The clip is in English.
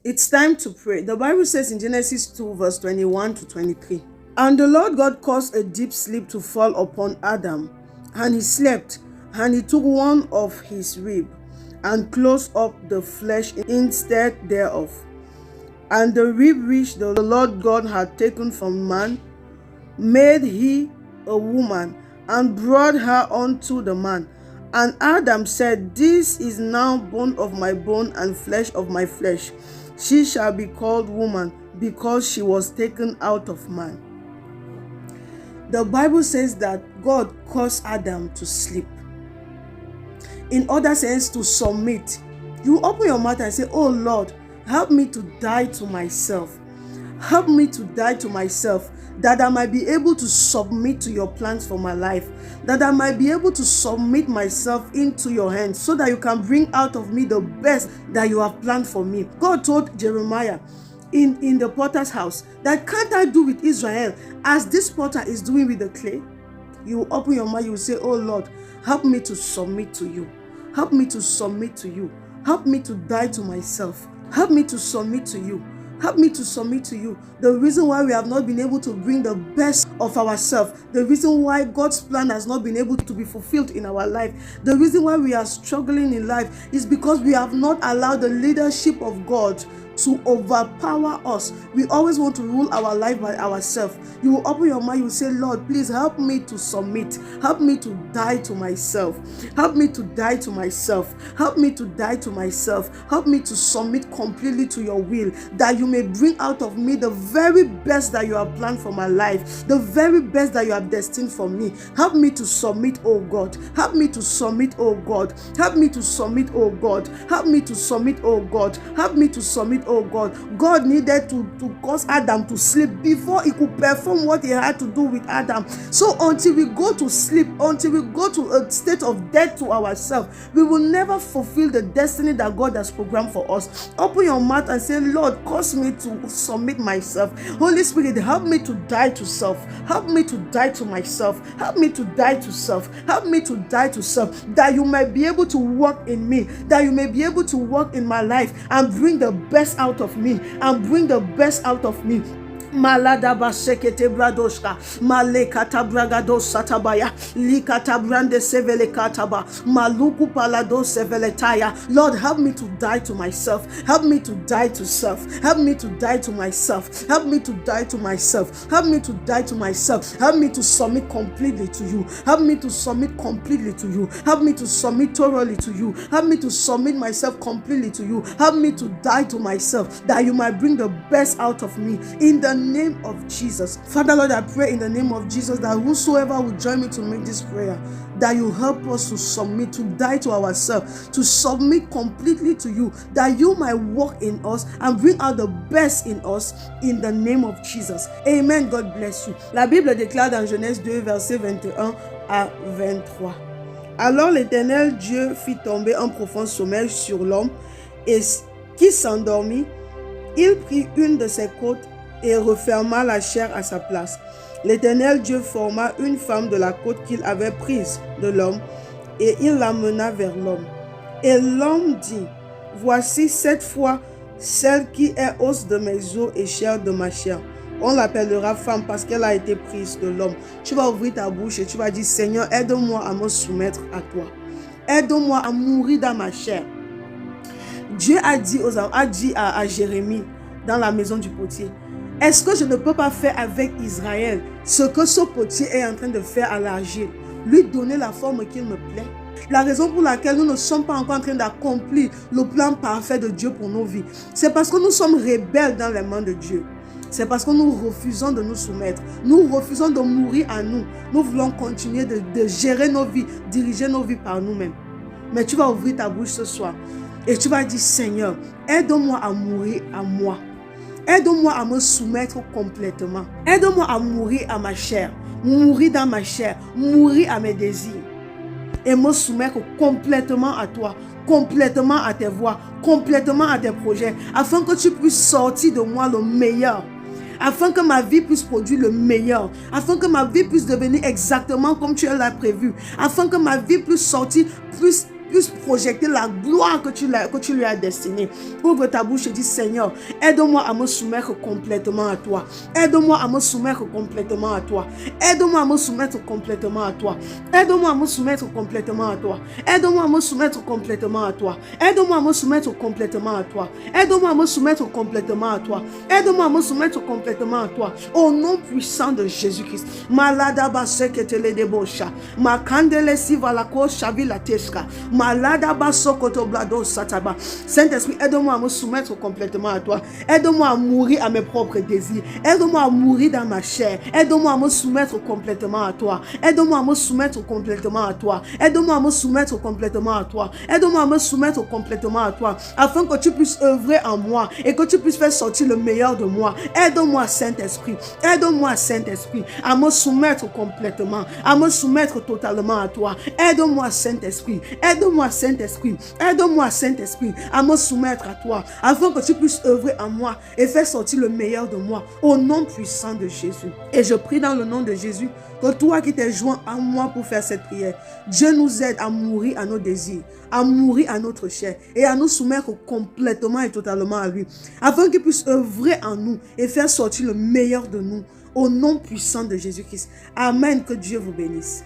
It's time to pray. The Bible says in Genesis 2 verse 21 to 23. And the Lord God caused a deep sleep to fall upon Adam, and he slept, and he took one of his rib, and closed up the flesh instead thereof. And the rib which the Lord God had taken from man, made he a woman, and brought her unto the man. And Adam said, This is now bone of my bone and flesh of my flesh. She shall be called woman, because she was taken out of man. The Bible says that God caused Adam to sleep. In other sense, to submit. You open your mouth and say, Oh Lord, help me to die to myself. Help me to die to myself, that I might be able to submit to your plans for my life, that I might be able to submit myself into your hands, so that you can bring out of me the best that you have planned for me. God told Jeremiah in the potter's house that, can't I do with Israel as this potter is doing with the clay? You will open your mouth, you will say, Oh Lord, help me to submit to you. Help me to submit to you. Help me to die to myself. Help me to submit to you. Help me to submit to you. The reason why we have not been able to bring the best of ourselves, the reason why God's plan has not been able to be fulfilled in our life, the reason why we are struggling in life is because we have not allowed the leadership of God to overpower us. We always want to rule our life by ourselves. You will open your mind, you will say, Lord, please help me to submit. Help me to die to myself. Help me to die to myself. Help me to die to myself. Help me to submit completely to your will, that you may bring out of me the very best that you have planned for my life, the very best that you have destined for me. Help me to submit, oh God. Help me to submit, oh God. Help me to submit, oh God. Help me to submit, oh God. Help me to submit, oh God. God needed to cause Adam to sleep before he could perform what he had to do with Adam. So until we go to sleep, until we go to a state of death to ourselves, we will never fulfill the destiny that God has programmed for us. Open your mouth and say, Lord, cause me to submit myself. Holy Spirit, help me to die to self. Help me to die to myself. Help me to die to self. Help me to die to self, that you might be able to work in me, that you may be able to work in my life and bring the best out of me, and bring the best out of me. Malada basekete bradoshka malekata bragado satabaya likata brande sevele kataba maluku palado seveletaya. Lord, help me to die to myself. Help me to die to self. Help me to die to myself. Help me to die to myself. Help me to die to myself. Help me to submit completely to you. Help me to submit completely to you. Help me to submit thoroughly to you. Help me to submit myself completely to you. Help me to die to myself, that you might bring the best out of me, in the name of Jesus. Father, Lord, I pray in the name of Jesus that whosoever will join me to make this prayer, that you help us to submit, to die to ourselves, to submit completely to you, that you might work in us and bring out the best in us, in the name of Jesus. Amen. God bless you. La Bible déclare dans Genèse 2, verset 21 à 23. Alors l'Éternel Dieu fit tomber un profond sommeil sur l'homme, et qui s'endormit, il prit une de ses côtes et referma la chair à sa place. L'Éternel Dieu forma une femme de la côte qu'il avait prise de l'homme, et il l'amena vers l'homme. Et l'homme dit, voici cette fois celle qui est os de mes os et chair de ma chair. On l'appellera femme parce qu'elle a été prise de l'homme. Tu vas ouvrir ta bouche et tu vas dire, Seigneur, aide-moi à me soumettre à toi. Aide-moi à mourir dans ma chair. Dieu a dit à Jérémie dans la maison du potier, est-ce que je ne peux pas faire avec Israël ce que ce potier est en train de faire à l'argile, lui donner la forme qu'il me plaît? La raison pour laquelle nous ne sommes pas encore en train d'accomplir le plan parfait de Dieu pour nos vies, c'est parce que nous sommes rebelles dans les mains de Dieu. C'est parce que nous refusons de nous soumettre. Nous refusons de mourir à nous. Nous voulons continuer de gérer nos vies, diriger nos vies par nous-mêmes. Mais tu vas ouvrir ta bouche ce soir et tu vas dire, Seigneur, aide-moi à mourir à moi. Aide-moi à me soumettre complètement. Aide-moi à mourir à ma chair. Mourir dans ma chair. Mourir à mes désirs. Et me soumettre complètement à toi. Complètement à tes voies. Complètement à tes projets. Afin que tu puisses sortir de moi le meilleur. Afin que ma vie puisse produire le meilleur. Afin que ma vie puisse devenir exactement comme tu l'as prévu. Afin que ma vie puisse sortir plus puisse projeter la gloire que tu lui as destinée. Ouvre ta bouche et dis, Seigneur, aide-moi à me soumettre complètement à toi. Aide-moi à me soumettre complètement à toi. Aide-moi à me soumettre complètement à toi. Aide-moi à me soumettre complètement à toi. Aide-moi à me soumettre complètement à toi. Aide-moi à me soumettre complètement à toi. Aide-moi à me soumettre complètement à toi. Aide-moi à me soumettre complètement à toi. Au nom puissant de Jésus-Christ. Malada baseketele debosha. Makandele sivalako shavila teska. Malada basokoto blado sataba. Saint-Esprit, aide-moi à me soumettre complètement à toi. Aide-moi à mourir à mes propres désirs. Aide-moi à mourir dans ma chair. Aide-moi à me soumettre complètement à toi. Aide-moi à me soumettre complètement à toi. Aide-moi à me soumettre complètement à toi. Aide-moi à me soumettre complètement à toi. Afin que tu puisses œuvrer en moi et que tu puisses faire sortir le meilleur de moi. Aide-moi, Saint-Esprit. Aide-moi, Saint-Esprit, à me soumettre complètement, à me soumettre totalement à toi. Aide-moi, Saint-Esprit. Aide-moi, Saint-Esprit. Aide-moi, Saint-Esprit, à me soumettre à toi, afin que tu puisses œuvrer en moi et faire sortir le meilleur de moi, au nom puissant de Jésus. Et je prie dans le nom de Jésus que toi qui t'es joint à moi pour faire cette prière, Dieu nous aide à mourir à nos désirs, à mourir à notre chair et à nous soumettre complètement et totalement à lui, afin qu'il puisse œuvrer en nous et faire sortir le meilleur de nous, au nom puissant de Jésus-Christ. Amen. Que Dieu vous bénisse.